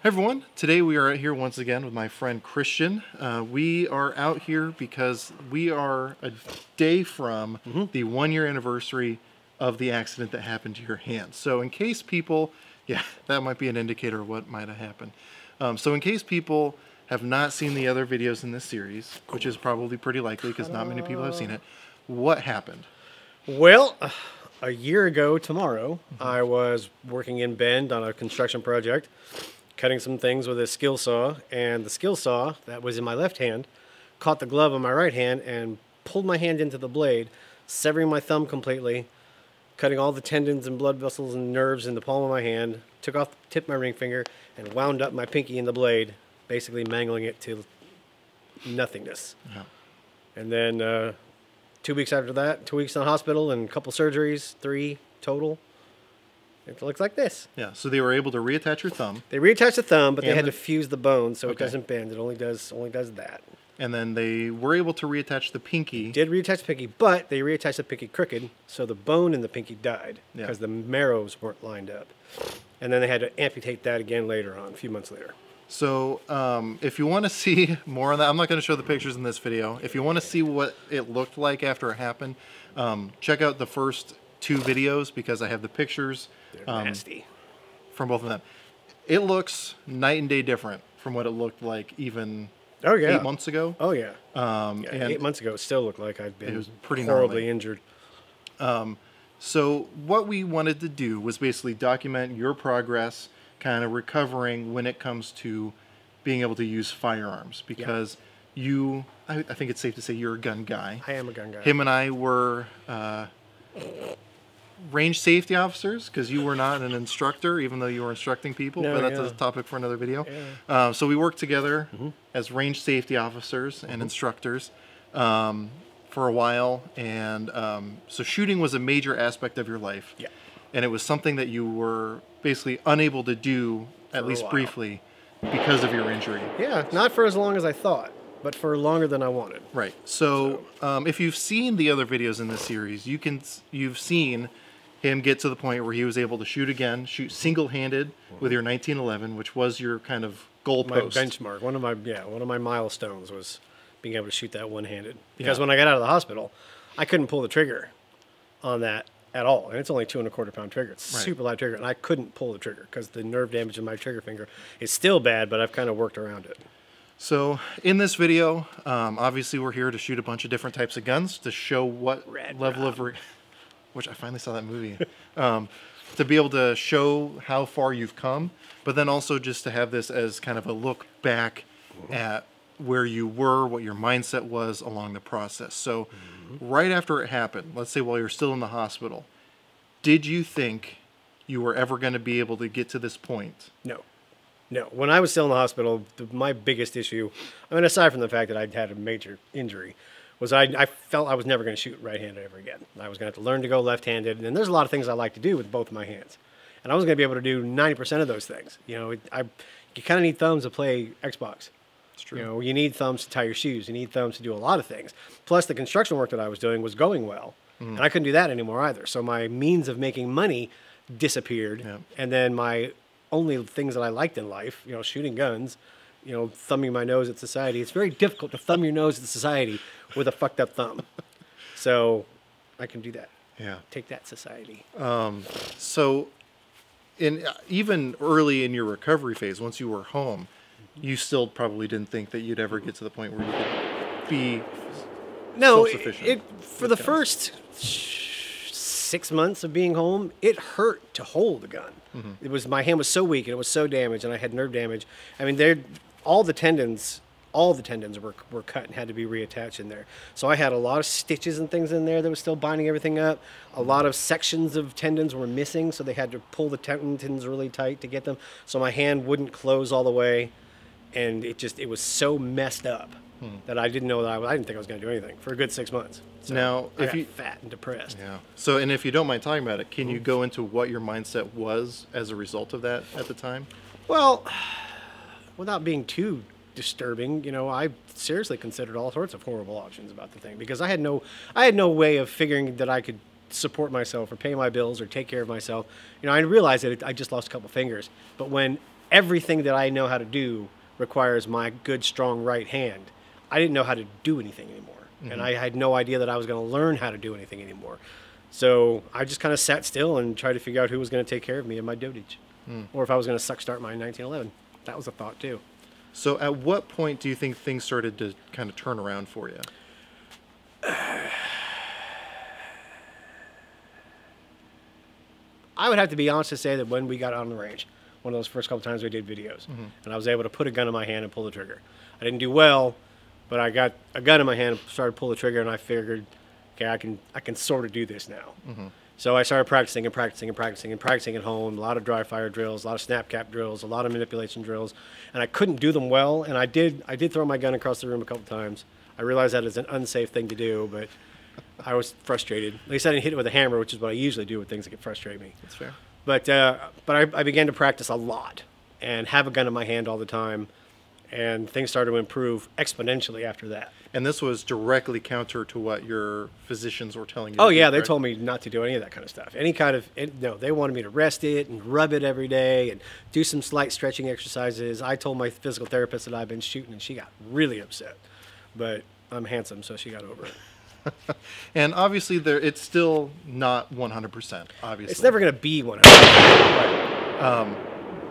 Hi everyone, today we are here once again with my friend Christian. We are out here because we are a day from the 1-year anniversary of the accident that happened to your hand. So in case people, that might be an indicator of what might have happened. So in case people have not seen the other videos in this series, which is probably pretty likely because not many people have seen it, what happened? Well, a year ago tomorrow, I was working in Bend on a construction project, cutting some things with a skill saw, and the skill saw that was in my left hand caught the glove on my right hand and pulled my hand into the blade, severing my thumb completely, cutting all the tendons and blood vessels and nerves in the palm of my hand, took off the tip of my ring finger, and wound up my pinky in the blade, basically mangling it to nothingness. Yeah. And then 2 weeks after that, 2 weeks in the hospital and a couple surgeries, 3 total. It looks like this. Yeah, so they were able to reattach your thumb. They reattached the thumb, but they And had the- to fuse the bone so it Okay. doesn't bend. It only does that. And then they were able to reattach the pinky. Did reattach the pinky, but they reattached the pinky crooked, so the bone in the pinky died Yeah. because the marrows weren't lined up. And then they had to amputate that again later on, a few months later. So if you want to see more on that, I'm not going to show the pictures in this video. If you want to see what it looked like after it happened, check out the first 2 videos because I have the pictures They're nasty. from both of them. It looks night and day different from what it looked like even Oh, yeah. 8 months ago. Oh, yeah. And 8 months ago, it still looked like I'd been it was pretty horribly gnarly. injured. So what we wanted to do was basically document your progress, kind of recovering when it comes to being able to use firearms because I think it's safe to say you're a gun guy. I am a gun guy. Him and I were range safety officers because you were not an instructor, even though you were instructing people. No, but that's yeah. a topic for another video. Yeah. So we worked together as range safety officers and instructors for a while, and so shooting was a major aspect of your life. Yeah. And it was something that you were basically unable to do, at For a least while. briefly, because of your injury. Yeah, not for as long as I thought, but for longer than I wanted. Right. So if you've seen the other videos in this series, you've seen him get to the point where he was able to shoot again, shoot single-handed with your 1911, which was your kind of My goalpost. benchmark, one of my milestones was being able to shoot that one-handed. Because Yeah. when I got out of the hospital, I couldn't pull the trigger on that at all, and it's only 2¼ pound trigger. It's a Right. super light trigger, and I couldn't pull the trigger because the nerve damage in my trigger finger is still bad, but I've kind of worked around it. So in this video, obviously we're here to shoot a bunch of different types of guns to show what Rad level of, which I finally saw that movie, to be able to show how far you've come, but then also just to have this as kind of a look back at where you were, what your mindset was along the process. So right after it happened, let's say while you're still in the hospital, did you think you were ever going to be able to get to this point? No. When I was still in the hospital, my biggest issue, I mean, aside from the fact that I'd had a major injury, was I felt I was never going to shoot right-handed ever again. I was going to have to learn to go left-handed, and there's a lot of things I like to do with both my hands. And I was going to be able to do 90% of those things. You know, you kind of need thumbs to play Xbox. It's true. You know, you need thumbs to tie your shoes. You need thumbs to do a lot of things. Plus, the construction work that I was doing was going well, and I couldn't do that anymore either. So my means of making money disappeared, Yeah. and then my only things that I liked in life, you know, shooting guns, you know, thumbing my nose at society. It's very difficult to thumb your nose at society with a fucked up thumb. So I can do that. Yeah. Take that, society. So, even early in your recovery phase, once you were home, you still probably didn't think that you'd ever get to the point where you could be No, self-sufficient for the with guns. first 6 months of being home, it hurt to hold a gun. It was, my hand was so weak and it was so damaged, and I had nerve damage. I mean, all the tendons were cut and had to be reattached in there. So I had a lot of stitches and things in there that was still binding everything up. A lot of sections of tendons were missing, so they had to pull the tendons really tight to get them. So my hand wouldn't close all the way, and it was so messed up that I didn't know that I didn't think I was going to do anything for a good 6 months. So Now, I if got you fat and depressed. yeah. So, and if you don't mind talking about it, can you go into what your mindset was as a result of that at the time? Well, without being too disturbing, you know, I seriously considered all sorts of horrible options about the thing because I had no way of figuring that I could support myself or pay my bills or take care of myself. You know, I realized that I just lost a couple fingers, but when everything that I know how to do requires my good, strong right hand. I didn't know how to do anything anymore. And I had no idea that I was going to learn how to do anything anymore. So I just kind of sat still and tried to figure out who was going to take care of me in my dotage. Or if I was going to suck start my 1911. That was a thought too. So at what point do you think things started to kind of turn around for you? I would have to be honest to say that when we got on the range, one of those first couple times we did videos, and I was able to put a gun in my hand and pull the trigger. I didn't do well, but I got a gun in my hand and started to pull the trigger, and I figured, okay, I can sort of do this now. So I started practicing and practicing and practicing and practicing at home. A lot of dry fire drills, a lot of snap cap drills, a lot of manipulation drills, and I couldn't do them well. And I did throw my gun across the room a couple times. I realized that is an unsafe thing to do, but I was frustrated. At least I didn't hit it with a hammer, which is what I usually do with things that get frustrate me. That's fair. But I began to practice a lot and have a gun in my hand all the time, and things started to improve exponentially after that. And this was directly counter to what your physicians were telling you. Oh yeah, they told me not to do any of that kind of stuff. No, they wanted me to rest it and rub it every day and do some slight stretching exercises. I told my physical therapist that I've been shooting, and she got really upset. But I'm handsome, so she got over it. And obviously, it's still not 100%. Obviously, it's never going to be 100%.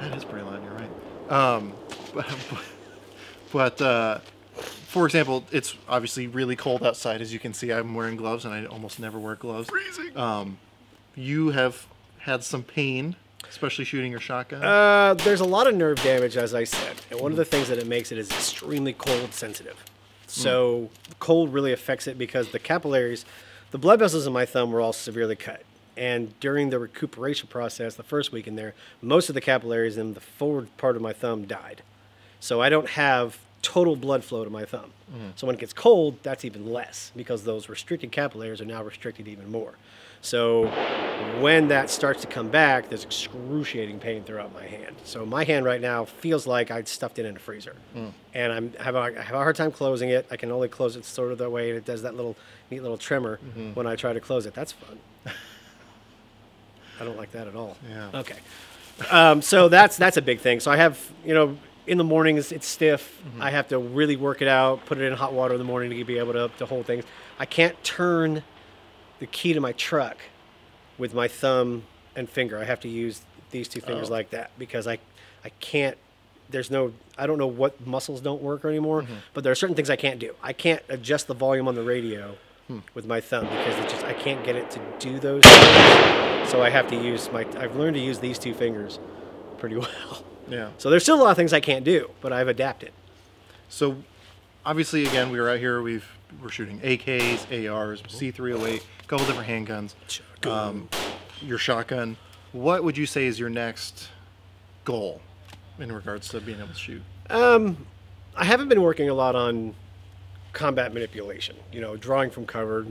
That is pretty loud. You're right. But for example, it's obviously really cold outside. As you can see, I'm wearing gloves, and I almost never wear gloves. Freezing. You have had some pain, especially shooting your shotgun. There's a lot of nerve damage, as I said, and one of the things that it makes it is extremely cold sensitive. So cold really affects it because the capillaries, the blood vessels in my thumb were all severely cut. And during the recuperation process, the first week in there, most of the capillaries in the forward part of my thumb died. So I don't have total blood flow to my thumb. So when it gets cold, that's even less because those restricted capillaries are now restricted even more. So when that starts to come back, there's excruciating pain throughout my hand. So my hand right now feels like I'd stuffed it in a freezer. And I have a hard time closing it. I can only close it sort of the way it does that neat little tremor when I try to close it. That's fun. I don't like that at all. Yeah. Okay. So that's a big thing. So I have, in the mornings it's stiff. I have to really work it out, put it in hot water in the morning to be able to hold things. I can't turn the key to my truck with my thumb and finger. I have to use these two fingers like that because I can't, I don't know what muscles don't work anymore, but there are certain things I can't do. I can't adjust the volume on the radio with my thumb because I can't get it to do those things. So I have to use I've learned to use these two fingers pretty well. Yeah. So there's still a lot of things I can't do, but I've adapted. So obviously, again, we were out here, we're shooting AKs, ARs, C308, a couple different handguns, your shotgun. What would you say is your next goal in regards to being able to shoot? I haven't been working a lot on combat manipulation, drawing from cover,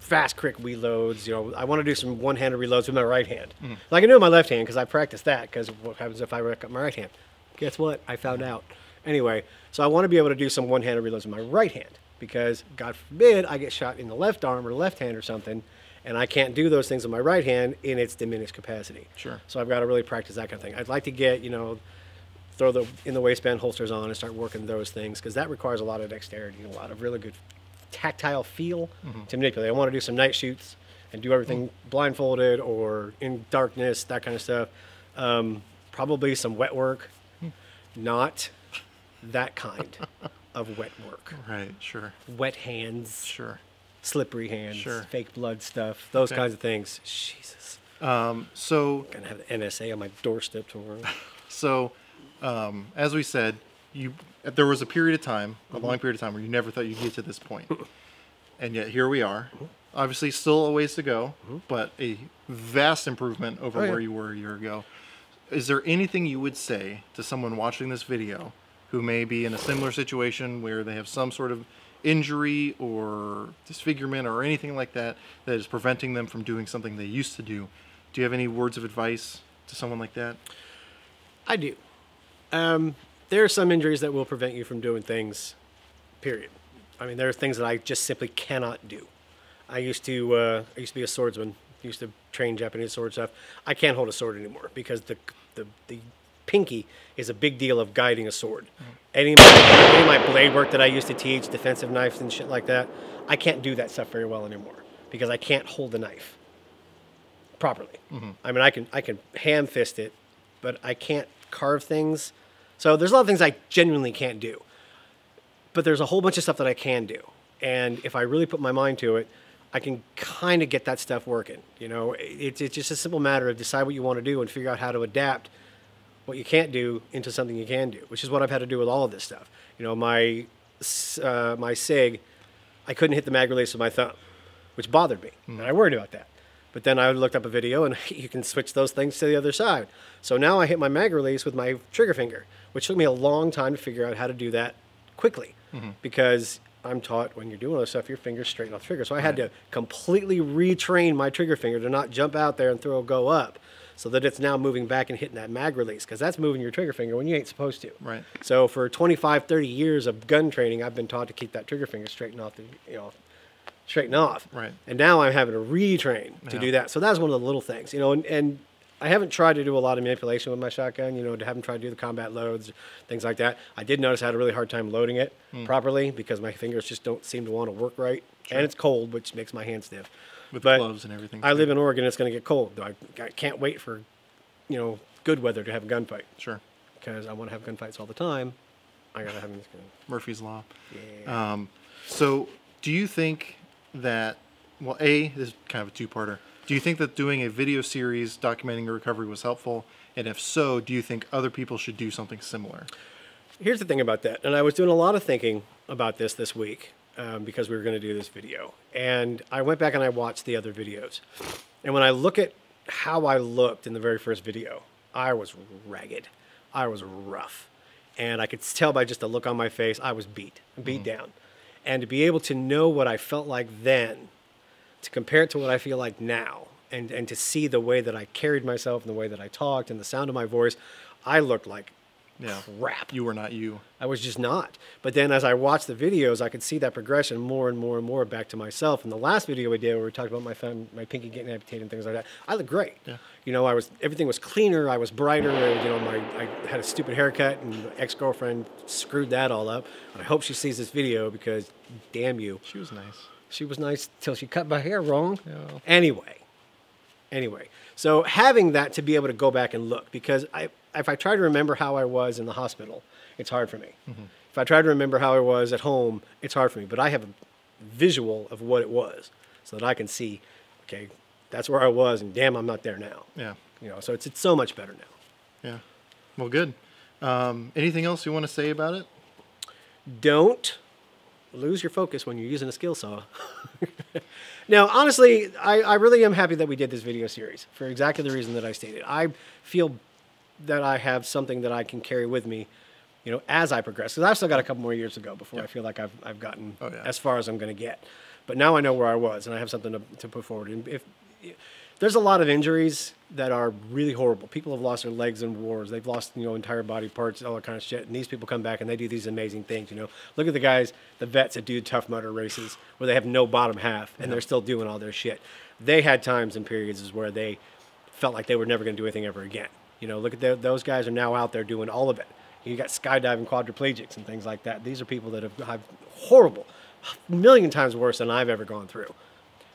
fast quick reloads. I want to do some one-handed reloads with my right hand. Like I can do it with my left hand because I practiced that because what happens if I wreck up my right hand? Guess what? I found out. Anyway, so I want to be able to do some one-handed reloads with my right hand because, God forbid, I get shot in the left arm or left hand or something, and I can't do those things with my right hand in its diminished capacity. Sure. So I've got to really practice that kind of thing. I'd like to get, throw the in the waistband holsters on and start working those things because that requires a lot of dexterity and a lot of really good tactile feel to manipulate. I want to do some night shoots and do everything blindfolded or in darkness, that kind of stuff. Probably some wet work, not that kind of wet work. Right, sure. Wet hands. Sure. Slippery hands. Sure. Fake blood stuff. Those kinds of things. Jesus. So I'm gonna have the NSA on my doorstep tomorrow. So, as we said, there was a period of time, a long period of time, where you never thought you'd get to this point, and yet here we are. Obviously, still a ways to go, but a vast improvement over where you were a year ago. Is there anything you would say to someone watching this video who may be in a similar situation where they have some sort of injury or disfigurement or anything like that that is preventing them from doing something they used to do? Do you have any words of advice to someone like that? I do. There are some injuries that will prevent you from doing things, period. I mean, there are things that I just simply cannot do. I used to be a swordsman. Used to train Japanese sword stuff. I can't hold a sword anymore because the the pinky is a big deal of guiding a sword. Any of my blade work that I used to teach, defensive knives and shit like that, I can't do that stuff very well anymore because I can't hold the knife properly. I mean, I can ham fist it, but I can't carve things. So there's a lot of things I genuinely can't do. But there's a whole bunch of stuff that I can do. And if I really put my mind to it, I can kind of get that stuff working. You know, it's just a simple matter of decide what you want to do and figure out how to adapt what you can't do into something you can do, which is what I've had to do with all of this stuff. You know, my SIG, I couldn't hit the mag release with my thumb, which bothered me. And I worried about that. But then I looked up a video, and you can switch those things to the other side. So now I hit my mag release with my trigger finger, which took me a long time to figure out how to do that quickly. Because I'm taught when you're doing all this stuff, your fingers straighten off the trigger. So I had to completely retrain my trigger finger to not jump out there and throw a go up, so that it's now moving back and hitting that mag release, because that's moving your trigger finger when you ain't supposed to. Right. So for 25, 30 years of gun training, I've been taught to keep that trigger finger straighten off. Right. And now I'm having to retrain to do that. So that's one of the little things, you know, and I haven't tried to do a lot of manipulation with my shotgun, you know, haven't tried to do the combat loads, things like that. I did notice I had a really hard time loading it properly because my fingers just don't seem to want to work right. And it's cold, which makes my hands stiff. With gloves and everything. I live in Oregon, it's going to get cold. I can't wait for, you know, good weather to have a gunfight. Sure. Because I want to have gunfights all the time. I got to have them. Murphy's Law. Yeah. So do you think that, well, this is kind of a two-parter. Do you think that doing a video series documenting your recovery was helpful? And if so, do you think other people should do something similar? Here's the thing about that. And I was doing a lot of thinking about this week because we were going to do this video. And I went back and I watched the other videos. And when I look at how I looked in the very first video, I was ragged. I was rough. And I could tell by just the look on my face, I was beat down. And to be able to know what I felt like then, to compare it to what I feel like now, and to see the way that I carried myself and the way that I talked and the sound of my voice, I looked like crap. You were not you. I was just not. But then as I watched the videos, I could see that progression more and more and more back to myself. In the last video we did where we talked about my pinky getting amputated and things like that, I looked great. Yeah. You know, everything was cleaner, I was brighter, you know, I had a stupid haircut and my ex-girlfriend screwed that all up. And I hope she sees this video because damn you. She was nice. She was nice till she cut my hair wrong. Yeah. Anyway, so having that to be able to go back and look, because if I try to remember how I was in the hospital, it's hard for me. If I try to remember how I was at home, it's hard for me. But I have a visual of what it was so that I can see, okay, that's where I was, and damn, I'm not there now. Yeah. You know, so it's so much better now. Yeah. Well, good. Anything else you want to say about it? Don't lose your focus when you're using a skill saw. Now, honestly, I really am happy that we did this video series for exactly the reason that I stated. I feel that I have something that I can carry with me, you know, as I progress. Because I've still got a couple more years to go before I feel like I've gotten as far as I'm going to get. But now I know where I was, and I have something to put forward. And if there's a lot of injuries that are really horrible. People have lost their legs in wars. They've lost, you know, entire body parts, all that kind of shit. And these people come back and they do these amazing things, you know. Look at the guys, the vets that do Tough Mudder races where they have no bottom half and they're still doing all their shit. They had times and periods where they felt like they were never going to do anything ever again. You know, look at those guys are now out there doing all of it. You got skydiving quadriplegics and things like that. These are people that have horrible, a million times worse than I've ever gone through.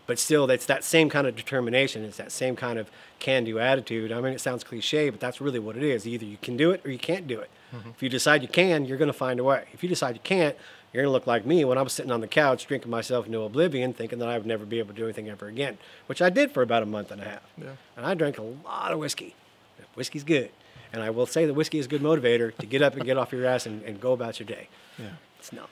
But still, it's that same kind of determination. It's that same kind of can-do attitude. I mean, it sounds cliche, but that's really what it is. Either you can do it or you can't do it. If you decide you can, you're going to find a way. If you decide you can't, you're going to look like me when I was sitting on the couch drinking myself into oblivion, thinking that I would never be able to do anything ever again, which I did for about a month and a half. Yeah. And I drank a lot of whiskey. Whiskey's good. And I will say that whiskey is a good motivator to get up and get off your ass and go about your day. Yeah. It's not.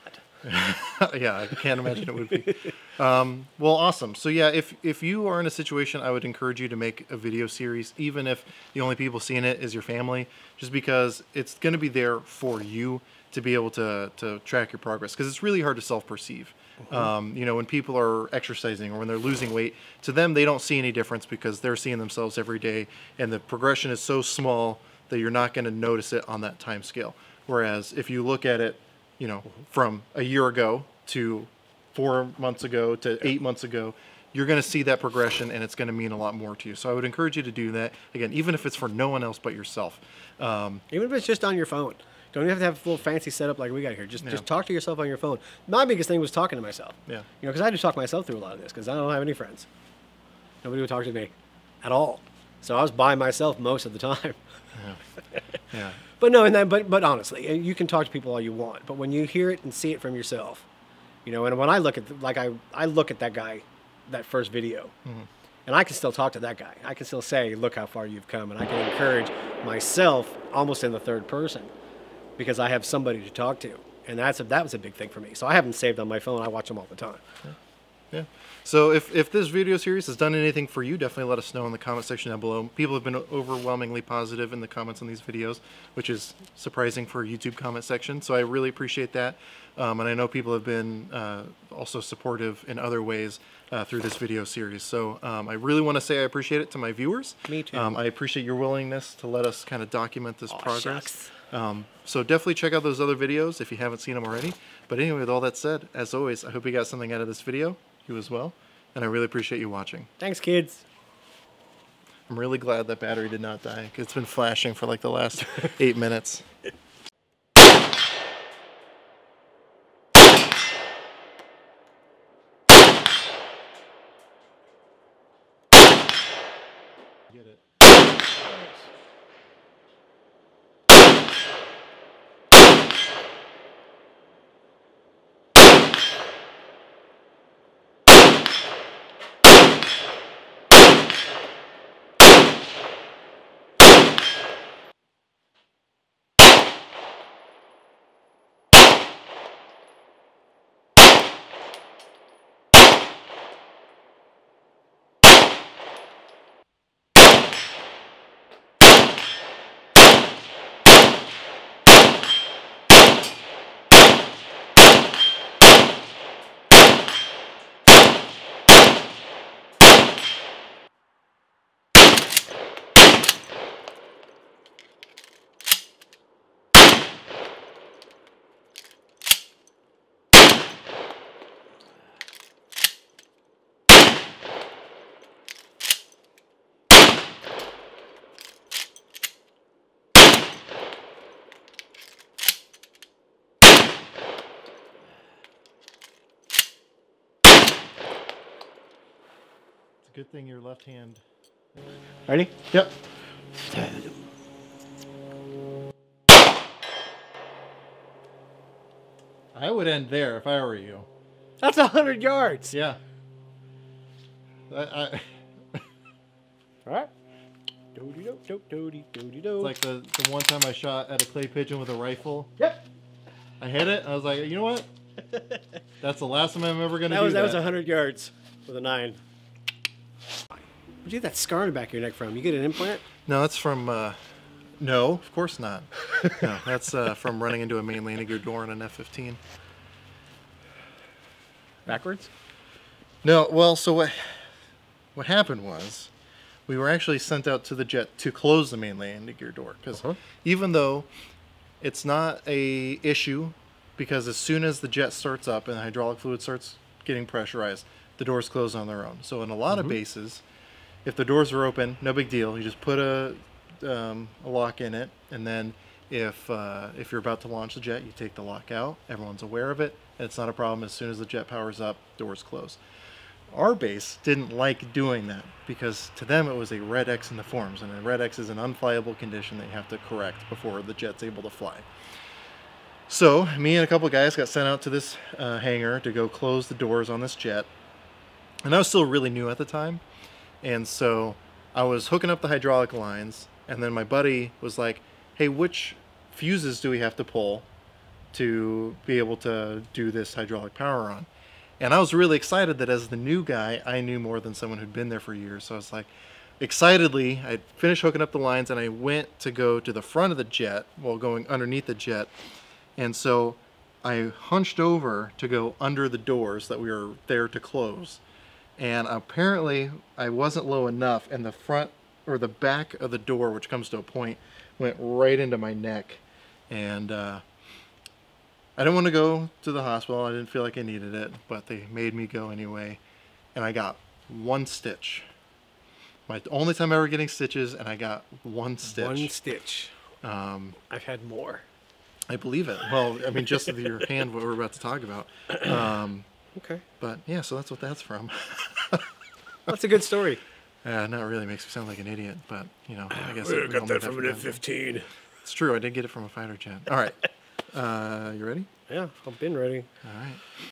Yeah, I can't imagine it would be. Well, awesome. So yeah, if you are in a situation, I would encourage you to make a video series, even if the only people seeing it is your family, just because it's going to be there for you to be able to track your progress, because it's really hard to self-perceive. You know, when people are exercising or when they're losing weight, to them, they don't see any difference because they're seeing themselves every day, and the progression is so small that you're not going to notice it on that time scale. Whereas if you look at it, you know, from a year ago to 4 months ago to 8 months ago, you're going to see that progression, and it's going to mean a lot more to you. So I would encourage you to do that. Again, even if it's for no one else but yourself. Even if it's just on your phone. Don't even have to have a little fancy setup like we got here. Just talk to yourself on your phone. My biggest thing was talking to myself. Yeah. Because I had to talk myself through a lot of this because I don't have any friends. Nobody would talk to me at all. So I was by myself most of the time. Yeah. Yeah. But no, but honestly, you can talk to people all you want. But when you hear it and see it from yourself, and when I look at I look at that guy, that first video, and I can still talk to that guy. I can still say, look how far you've come, and I can encourage myself almost in the third person. Because I have somebody to talk to, and that was a big thing for me. So I have them saved on my phone. I watch them all the time. Yeah. So if this video series has done anything for you, definitely let us know in the comment section down below. People have been overwhelmingly positive in the comments on these videos, which is surprising for a YouTube comment section. So I really appreciate that. And I know people have been also supportive in other ways through this video series. So I really want to say I appreciate it to my viewers. Me too. I appreciate your willingness to let us kind of document this progress. Shucks. So definitely check out those other videos if you haven't seen them already. But anyway, with all that said, as always, I hope you got something out of this video. You as well. And I really appreciate you watching. Thanks, kids. I'm really glad that battery did not die, because it's been flashing for like the last 8 minutes. Get it. Good thing your left hand. Ready? Yep. I would end there if I were you. That's 100 yards. Yeah. All right. It's Like the one time I shot at a clay pigeon with a rifle. Yep. I hit it. I was like, you know what? That's the last time I'm ever gonna do that. That was 100 yards with a 9. Where'd you get that scar in the back of your neck from? You get an implant? No, that's from. No, of course not. No, that's from running into a main landing gear door in an F-15. Backwards? No, well, so what happened was we were actually sent out to the jet to close the main landing gear door, because even though it's not a issue, because as soon as the jet starts up and the hydraulic fluid starts getting pressurized, the doors close on their own. So in a lot of bases, if the doors are open, no big deal. You just put a lock in it, and then if you're about to launch the jet, you take the lock out. Everyone's aware of it, and it's not a problem. As soon as the jet powers up, doors close. Our base didn't like doing that, because to them it was a red X in the forms, and a red X is an unflyable condition that you have to correct before the jet's able to fly. So me and a couple of guys got sent out to this hangar to go close the doors on this jet, and I was still really new at the time. And so I was hooking up the hydraulic lines, and then my buddy was like, hey, which fuses do we have to pull to be able to do this hydraulic power on? And I was really excited that as the new guy, I knew more than someone who'd been there for years. So I was like, excitedly, I finished hooking up the lines, and I went to go to the front of the jet while going underneath the jet. And so I hunched over to go under the doors that we were there to close. And apparently I wasn't low enough, and the front or the back of the door, which comes to a point, went right into my neck. And I didn't want to go to the hospital. I didn't feel like I needed it, but they made me go anyway. And I got one stitch. My only time ever getting stitches, and I got one stitch. One stitch. I've had more. I believe it. Well, I mean, just with your hand, what we're about to talk about. Okay. But yeah, so that's what that's from. That's a good story. Not really, makes me sound like an idiot, but you know, I guess I got that from an F-15. It's true. I did get it from a fighter jet. All right. You ready? Yeah, I've been ready. All right.